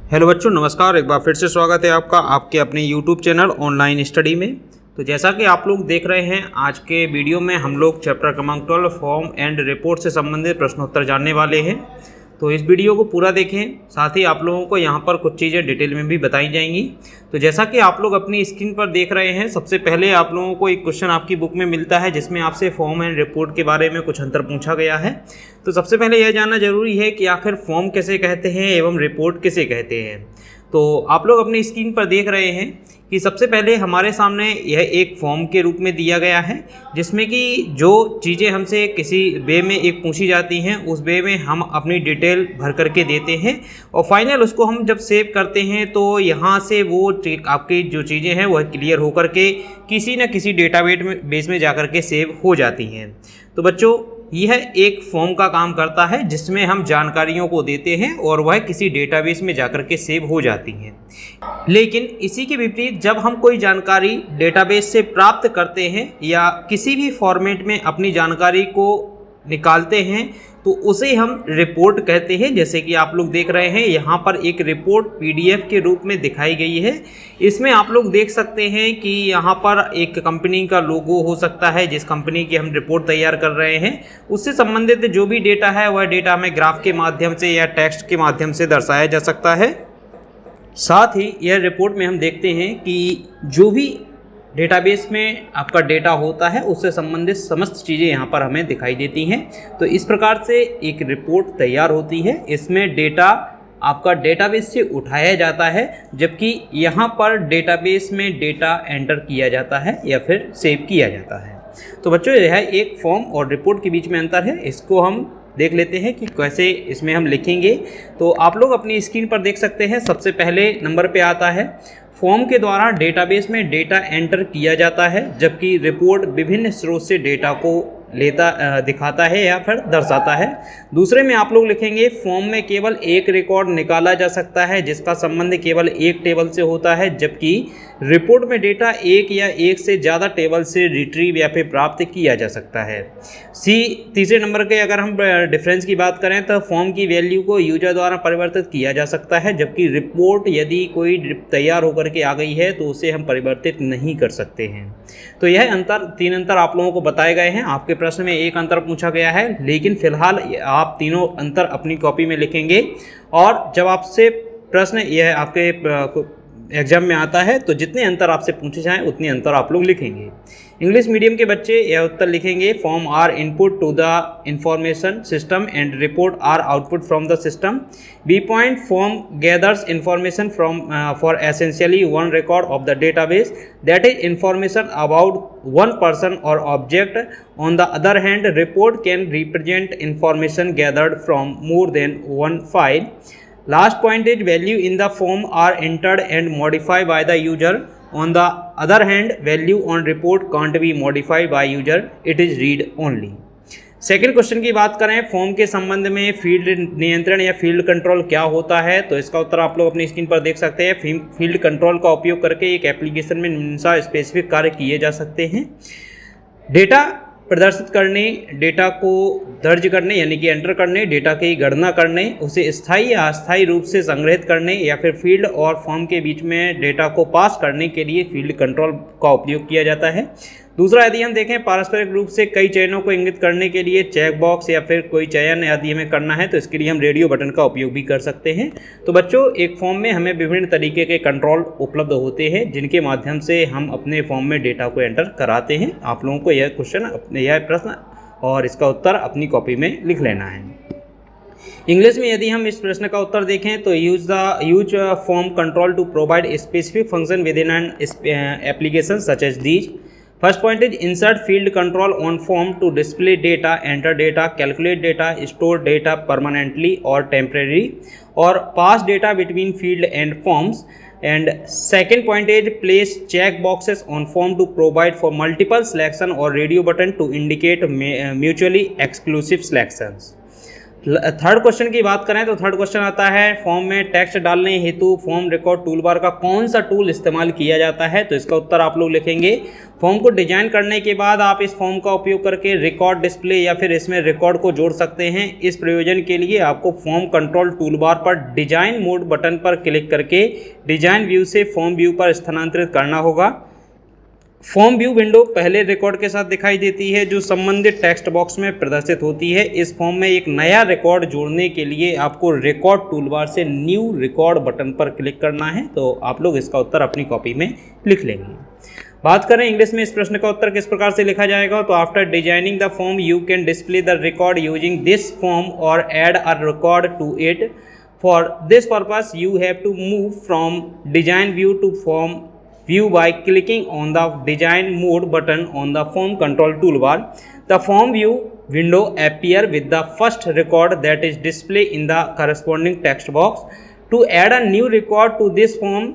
Hello बच्चों, नमस्कार। एक बार फिर से स्वागत है आपका आपके अपने YouTube चैनल ऑनलाइन स्टडी में। तो जैसा कि आप लोग देख रहे हैं, आज के वीडियो में हम लोग चैप्टर क्रमांक 12 फॉर्म एंड रिपोर्ट से संबंधित प्रश्नोत्तर जानने वाले हैं। तो इस वीडियो को पूरा देखें, साथ ही आप लोगों को यहाँ पर कुछ चीज़ें डिटेल में भी बताई जाएंगी। तो जैसा कि आप लोग अपनी स्क्रीन पर देख रहे हैं, सबसे पहले आप लोगों को एक क्वेश्चन आपकी बुक में मिलता है जिसमें आपसे फॉर्म एंड रिपोर्ट के बारे में कुछ अंतर पूछा गया है। तो सबसे पहले यह जानना जरूरी है कि आखिर फॉर्म किसे कहते हैं एवं रिपोर्ट किसे कहते हैं। तो आप लोग अपनी स्क्रीन पर देख रहे हैं कि सबसे पहले हमारे सामने यह एक फॉर्म के रूप में दिया गया है, जिसमें कि जो चीज़ें हमसे किसी वे में एक पूछी जाती हैं, उस वे में हम अपनी डिटेल भर करके देते हैं और फाइनल उसको हम जब सेव करते हैं तो यहाँ से वो आपकी जो चीज़ें हैं वह क्लियर होकर के किसी न किसी डेटाबेस में जाकर के सेव हो जाती हैं। तो बच्चों, यह एक फॉर्म का काम करता है जिसमें हम जानकारियों को देते हैं और वह किसी डेटाबेस में जाकर के सेव हो जाती हैं। लेकिन इसी के विपरीत जब हम कोई जानकारी डेटाबेस से प्राप्त करते हैं या किसी भी फॉर्मेट में अपनी जानकारी को निकालते हैं तो उसे हम रिपोर्ट कहते हैं। जैसे कि आप लोग देख रहे हैं, यहाँ पर एक रिपोर्ट PDF के रूप में दिखाई गई है। इसमें आप लोग देख सकते हैं कि यहाँ पर एक कंपनी का लोगो हो सकता है, जिस कंपनी की हम रिपोर्ट तैयार कर रहे हैं उससे संबंधित जो भी डेटा है वह डेटा हमें ग्राफ के माध्यम से या टेक्स्ट के माध्यम से दर्शाया जा सकता है। साथ ही यह रिपोर्ट में हम देखते हैं कि जो भी डेटाबेस में आपका डेटा होता है उससे संबंधित समस्त चीज़ें यहाँ पर हमें दिखाई देती हैं। तो इस प्रकार से एक रिपोर्ट तैयार होती है। इसमें डेटा आपका डेटाबेस से उठाया जाता है, जबकि यहाँ पर डेटाबेस में डेटा एंटर किया जाता है या फिर सेव किया जाता है। तो बच्चों, यह एक फॉर्म और रिपोर्ट के बीच में अंतर है। इसको हम देख लेते हैं कि कैसे इसमें हम लिखेंगे। तो आप लोग अपनी स्क्रीन पर देख सकते हैं, सबसे पहले नंबर पे आता है फॉर्म के द्वारा डेटाबेस में डेटा एंटर किया जाता है, जबकि रिपोर्ट विभिन्न स्रोत से डेटा को दिखाता है या फिर दर्शाता है। दूसरे में आप लोग लिखेंगे फॉर्म में केवल एक रिकॉर्ड निकाला जा सकता है जिसका संबंध केवल एक टेबल से होता है, जबकि रिपोर्ट में डेटा एक या एक से ज़्यादा टेबल से रिट्रीव या फिर प्राप्त किया जा सकता है। तीसरे नंबर के अगर हम डिफरेंस की बात करें तो फॉर्म की वैल्यू को यूजर द्वारा परिवर्तित किया जा सकता है, जबकि रिपोर्ट यदि कोई तैयार होकर के आ गई है तो उसे हम परिवर्तित नहीं कर सकते हैं। तो यह तीन अंतर आप लोगों को बताए गए हैं। आपके प्रश्न में एक अंतर पूछा गया है, लेकिन फिलहाल आप तीनों अंतर अपनी कॉपी में लिखेंगे और जब आपसे प्रश्न यह आपके एग्जाम में आता है तो जितने अंतर आपसे पूछे जाएं उतने अंतर आप लोग लिखेंगे। इंग्लिश मीडियम के बच्चे यह उत्तर लिखेंगे form are input to the information system and report are output from the system. B point form gathers information from for essentially one record of the database, that is information about one person or object. On the other hand, report can represent information gathered from more than one file. Last point is value in the form are entered and modified by the user. On the other hand, value on report can't be modified by user, it is read only. Second question की बात करें, form के संबंध में field नियंत्रण या field control क्या होता है, तो इसका उत्तर आप लोग अपनी स्क्रीन पर देख सकते हैं। फील्ड कंट्रोल का उपयोग करके एक एप्लीकेशन में निम्नलिखित स्पेसिफिक कार्य किए जा सकते हैं। डेटा प्रदर्शित करने, डेटा को दर्ज करने यानी कि एंटर करने, डेटा की गणना करने, उसे स्थायी या अस्थायी रूप से संग्रहित करने या फिर फील्ड और फॉर्म के बीच में डेटा को पास करने के लिए फील्ड कंट्रोल का उपयोग किया जाता है। दूसरा, यदि हम देखें पारस्परिक रूप से कई चयनों को इंगित करने के लिए चेक बॉक्स या फिर कोई चयन यदि हमें करना है तो इसके लिए हम रेडियो बटन का उपयोग भी कर सकते हैं। तो बच्चों, एक फॉर्म में हमें विभिन्न तरीके के कंट्रोल उपलब्ध होते हैं जिनके माध्यम से हम अपने फॉर्म में डेटा को एंटर कराते हैं। आप लोगों को यह प्रश्न और इसका उत्तर अपनी कॉपी में लिख लेना है। इंग्लिश में यदि हम इस प्रश्न का उत्तर देखें तो use form control to provide specific function within an application such as these. First point is insert field control on form to display data, enter data, calculate data, store data permanently or temporarily, or pass data between field and forms. And second point is place check boxes on form to provide for multiple selection or radio button to indicate mutually exclusive selections. Third question की बात करें तो third question आता है form में text डालने हेतु form record toolbar का कौन सा टूल इस्तेमाल किया जाता है। तो इसका उत्तर आप लोग लिखेंगे फॉर्म को डिजाइन करने के बाद आप इस फॉर्म का उपयोग करके रिकॉर्ड डिस्प्ले या फिर इसमें रिकॉर्ड को जोड़ सकते हैं। इस प्रयोजन के लिए आपको फॉर्म कंट्रोल टूलबार पर डिजाइन मोड बटन पर क्लिक करके डिजाइन व्यू से फॉर्म व्यू पर स्थानांतरित करना होगा। फॉर्म व्यू विंडो पहले रिकॉर्ड के साथ दिखाई देती है जो संबंधित टेक्स्ट बॉक्स में प्रदर्शित होती है। इस फॉर्म में एक नया रिकॉर्ड जोड़ने के लिए आपको रिकॉर्ड टूलबार से न्यू रिकॉर्ड बटन पर क्लिक करना है। तो आप लोग इसका उत्तर अपनी कॉपी में लिख लेंगे। बात करें इंग्लिश में इस प्रश्न का उत्तर किस प्रकार से लिखा जाएगा। तो after designing the form you can display the record using this form और add a record to it. For this purpose you have to move from design view to form view by clicking on the design mode button on the form control toolbar. The form view window appear with the first record that is displayed in the corresponding text box. To add a new record to this form,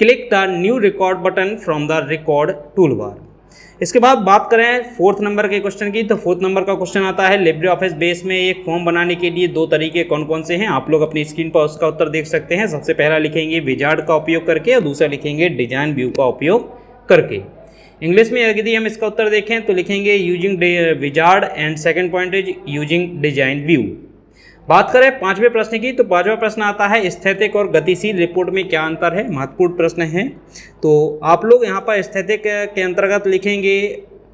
click the new record button from the record toolbar. इसके बाद बात करें fourth number के question की। तो fourth number का question आता है लिब्रे ऑफिस बेस में एक फॉर्म बनाने के लिए दो तरीके कौन कौन से हैं। आप लोग अपनी स्क्रीन पर उसका उत्तर देख सकते हैं। सबसे पहला लिखेंगे विजार्ड का उपयोग करके और दूसरा लिखेंगे डिजाइन व्यू का उपयोग करके। इंग्लिश में यदि हम इसका उत्तर देखें तो लिखेंगे using wizard and second point is using design view. बात करें पांचवें प्रश्न की। तो पांचवा प्रश्न आता है स्थैतिक और गतिशील रिपोर्ट में क्या अंतर है। महत्वपूर्ण प्रश्न है। तो आप लोग यहाँ पर स्थैतिक के अंतर्गत लिखेंगे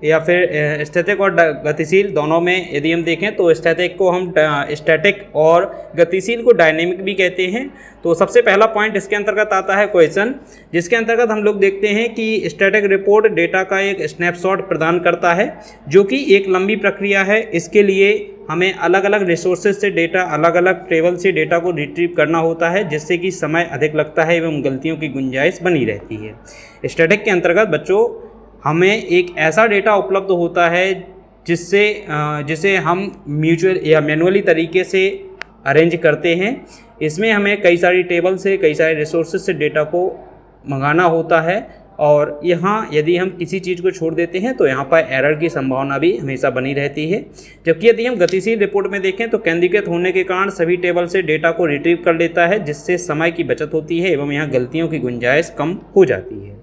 या फिर स्थैतिक और गतिशील दोनों में यदि हम देखें तो स्थैतिक को हम स्टैटिक और गतिशील को डायनेमिक भी कहते हैं। तो सबसे पहला पॉइंट इसके अंतर्गत आता है क्वेश्चन, जिसके अंतर्गत हम लोग देखते हैं कि स्टैटिक रिपोर्ट डेटा का एक स्नैपशॉट प्रदान करता है जो कि एक लंबी प्रक्रिया है। इसके लिए हमें अलग अलग रिसोर्सेज से डेटा, अलग अलग टेबल से डेटा को रिट्रीव करना होता है, जिससे कि समय अधिक लगता है एवं गलतियों की गुंजाइश बनी रहती है। स्टैटिक के अंतर्गत बच्चों हमें एक ऐसा डेटा उपलब्ध होता है जिसे हम म्यूचुअल या मैनुअली तरीके से अरेंज करते हैं। इसमें हमें कई सारी टेबल से, कई सारे रिसोर्सेज से डेटा को मंगाना होता है और यहाँ यदि हम किसी चीज़ को छोड़ देते हैं तो यहाँ पर एरर की संभावना भी हमेशा बनी रहती है। जबकि यदि हम गतिशील रिपोर्ट में देखें तो केंद्रीकृत होने के कारण सभी टेबल से डेटा को रिट्रीव कर लेता है, जिससे समय की बचत होती है एवं यहाँ गलतियों की गुंजाइश कम हो जाती है।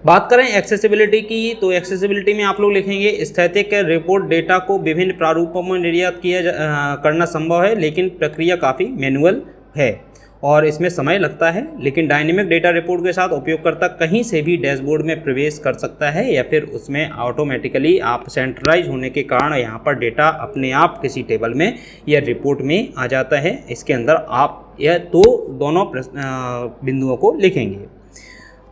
बात करें एक्सेसिबिलिटी की। तो एक्सेसिबिलिटी में आप लोग लिखेंगे स्थैतिक रिपोर्ट डेटा को विभिन्न प्रारूपों में निर्यात करना संभव है, लेकिन प्रक्रिया काफ़ी मैनुअल है और इसमें समय लगता है। लेकिन डायनेमिक डेटा रिपोर्ट के साथ उपयोगकर्ता कहीं से भी डैशबोर्ड में प्रवेश कर सकता है या फिर उसमें ऑटोमेटिकली आप सेंट्रलाइज होने के कारण यहाँ पर डेटा अपने आप किसी टेबल में या रिपोर्ट में आ जाता है। इसके अंदर आप यह दोनों बिंदुओं को लिखेंगे।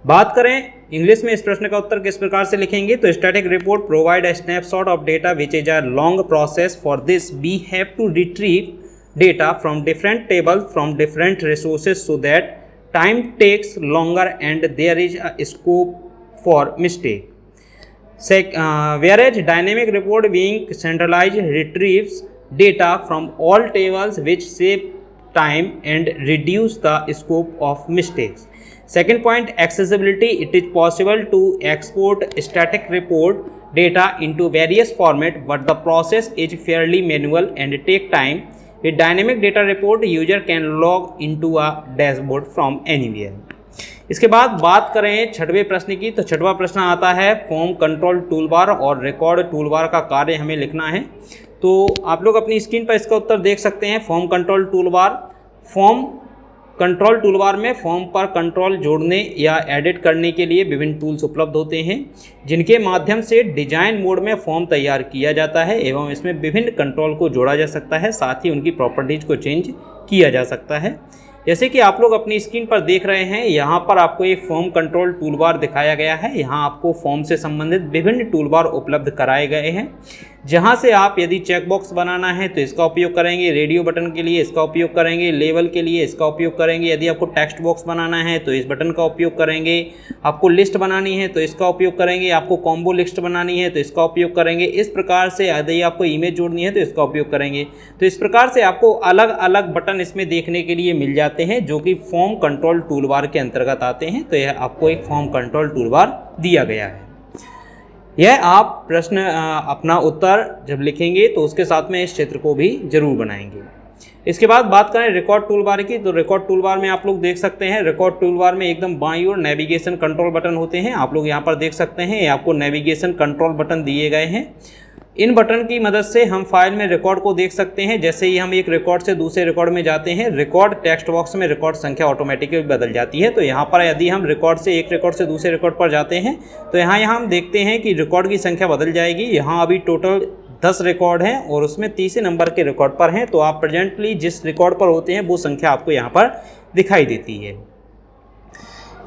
बात करें इंग्लिश में इस प्रश्न का उत्तर किस प्रकार से लिखेंगे। तो static report provide a snapshot of data which is a long process. For this we have to retrieve data from different tables from different resources so that time takes longer and there is a scope for mistake. Whereas dynamic report being centralized retrieves data from all tables which save time and reduce the scope of mistakes. Second point, accessibility. It is possible to export static report data into various formats, but the process is fairly manual and take time. With dynamic data report, user can log into a dashboard from anywhere. इसके बाद बात करें छठवें प्रश्न की। तो छठवां प्रश्न आता है फॉर्म कंट्रोल टूलबार और रिकॉर्ड टूलबार का कार्य हमें लिखना है। तो आप लोग अपनी स्क्रीन पर इसका उत्तर देख सकते हैं। Form control toolbar, form control toolbar में फॉर्म पर कंट्रोल जोड़ने या एडिट करने के लिए विभिन्न टूल्स उपलब्ध होते हैं, जिनके माध्यम से डिजाइन मोड में फॉर्म तैयार किया जाता है एवं इसमें विभिन्न कंट्रोल को जोड़ा जा सकता है, साथ ही उनकी प्रॉपर्टीज़ को चेंज किया जा सकता है। जैसे कि आप लोग अपनी स्क्रीन पर देख रहे हैं, यहाँ पर आपको एक फॉर्म कंट्रोल टूलबार दिखाया गया है। यहाँ आपको फॉर्म से संबंधित विभिन्न टूलबार उपलब्ध कराए गए हैं, जहाँ से आप यदि चेकबॉक्स बनाना है तो इसका उपयोग करेंगे, रेडियो बटन के लिए इसका उपयोग करेंगे, लेवल के लिए इसका उपयोग करेंगे, यदि आपको टेक्स्ट बॉक्स बनाना है तो इस बटन का उपयोग करेंगे, आपको लिस्ट बनानी है तो इसका उपयोग करेंगे, आपको कॉम्बो लिस्ट बनानी है तो इसका उपयोग करेंगे। इस प्रकार से यदि आपको इमेज जोड़नी है तो इसका उपयोग करेंगे। तो इस प्रकार से आपको अलग अलग बटन इसमें देखने के लिए मिल जाते हैं, जो कि फॉर्म कंट्रोल टूलबार के अंतर्गत आते हैं। तो यह आपको एक फॉर्म कंट्रोल टूलबार दिया गया है। यह आप प्रश्न अपना उत्तर जब लिखेंगे तो उसके साथ में इस चित्र को भी जरूर बनाएंगे। इसके बाद बात करें रिकॉर्ड टूल बार की, तो रिकॉर्ड टूल बार में आप लोग देख सकते हैं, रिकॉर्ड टूल बार में एकदम बाईं ओर नेविगेशन कंट्रोल बटन होते हैं। आप लोग यहाँ पर देख सकते हैं, ये आपको नेविगेशन कंट्रोल बटन दिए गए हैं। इन बटन की मदद से हम फाइल में रिकॉर्ड को देख सकते हैं। जैसे ही हम एक रिकॉर्ड से दूसरे रिकॉर्ड में जाते हैं, रिकॉर्ड टेक्स्ट बॉक्स में रिकॉर्ड संख्या ऑटोमेटिकली बदल जाती है। तो यहाँ पर यदि हम रिकॉर्ड से एक रिकॉर्ड से दूसरे रिकॉर्ड पर जाते हैं तो यहाँ हम देखते हैं कि रिकॉर्ड की संख्या बदल जाएगी। यहाँ अभी टोटल 10 रिकॉर्ड हैं और उसमें 30 नंबर के रिकॉर्ड पर हैं। तो आप प्रेजेंटली जिस रिकॉर्ड पर होते हैं वो संख्या आपको यहाँ पर दिखाई देती है।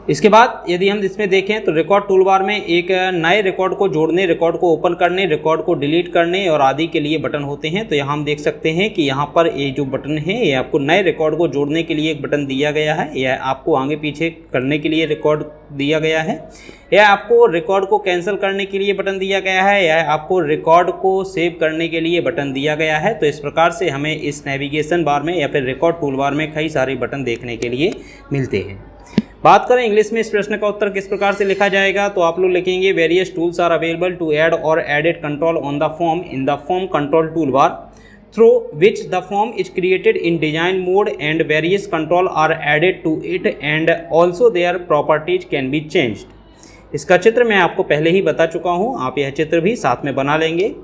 इसके बाद यदि हम इसमें देखें तो रिकॉर्ड टूलबार में एक नए रिकॉर्ड को जोड़ने, रिकॉर्ड को ओपन करने, रिकॉर्ड को डिलीट करने और आदि के लिए बटन होते हैं। तो यहाँ हम देख सकते हैं कि यहाँ पर ये जो बटन है ये आपको नए रिकॉर्ड को जोड़ने के लिए एक बटन दिया गया है, यह आपको आगे पीछे करने के लिए रिकॉर्ड दिया गया है, यह आपको रिकॉर्ड को कैंसिल करने के लिए बटन दिया गया है, यह आपको रिकॉर्ड को सेव करने के लिए बटन दिया गया है। तो इस प्रकार से हमें इस नेविगेशन बार में या फिर रिकॉर्ड टूल बार में कई सारे बटन देखने के लिए मिलते हैं। बात करें इंग्लिश में इस प्रश्न का उत्तर किस प्रकार से लिखा जाएगा, तो आप लोग लिखेंगे various tools are available to add और edit control on the form in the form control tool bar through which the form is created in design mode and various control are added to it and also their properties can be changed. इसका चित्र मैं आपको पहले ही बता चुका हूँ, आप यह चित्र भी साथ में बना लेंगे।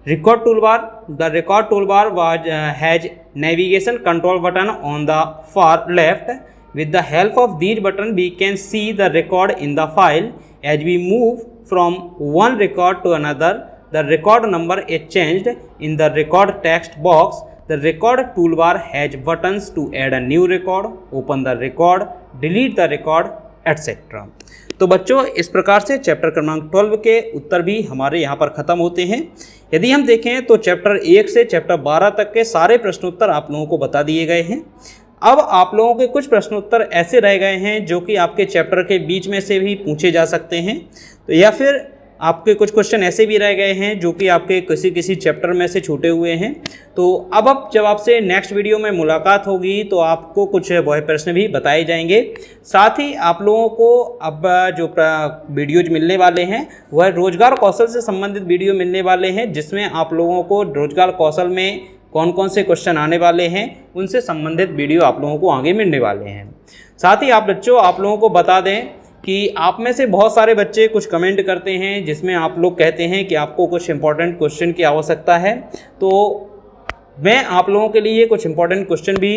Record toolbar, the record toolbar was has navigation control button on the far left. With the help of these buttons, we can see the record in the file. As we move from one record to another, the record number is changed. In the record text box, the record toolbar has buttons to add a new record, open the record, delete the record, etc. तो बच्चों इस प्रकार से chapter क्रमांक 12 के उत्तर भी हमारे यहाँ पर ख़त्म होते हैं। यदि हम देखें तो चैप्टर 1 से चैप्टर 12 तक के सारे प्रश्नोत्तर आप लोगों को बता दिए गए हैं। अब आप लोगों के कुछ प्रश्नोत्तर ऐसे रह गए हैं जो कि आपके चैप्टर के बीच में से भी पूछे जा सकते हैं, तो या फिर आपके कुछ क्वेश्चन ऐसे भी रह गए हैं जो कि आपके किसी चैप्टर में से छूटे हुए हैं। तो अब जब आपसे नेक्स्ट वीडियो में मुलाकात होगी तो आपको कुछ वह प्रश्न भी बताए जाएंगे। साथ ही आप लोगों को अब जो वीडियोज मिलने वाले हैं वह रोजगार कौशल से संबंधित वीडियो मिलने वाले हैं, जिसमें आप लोगों को रोजगार कौशल में कौन कौन से क्वेश्चन आने वाले हैं उनसे संबंधित वीडियो आप लोगों को आगे मिलने वाले हैं। साथ ही आप बच्चों आप लोगों को बता दें कि आप में से बहुत सारे बच्चे कुछ कमेंट करते हैं जिसमें आप लोग कहते हैं कि आपको कुछ इंपॉर्टेंट क्वेश्चन की आवश्यकता है। तो मैं आप लोगों के लिए कुछ इंपॉर्टेंट क्वेश्चन भी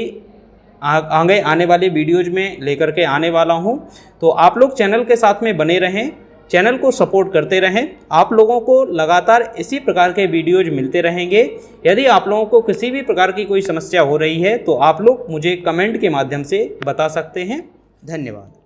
आगे आने वाले वीडियोज में लेकर के आने वाला हूं। तो आप लोग चैनल के साथ में बने रहें, चैनल को सपोर्ट करते रहें। आप लोगों को लगातार इसी प्रकार के वीडियोज मिलते रहेंगे। यदि आप लोगों को किसी भी प्रकार की कोई समस्या हो रही है तो आप लोग मुझे कमेंट के माध्यम से बता सकते हैं। धन्यवाद।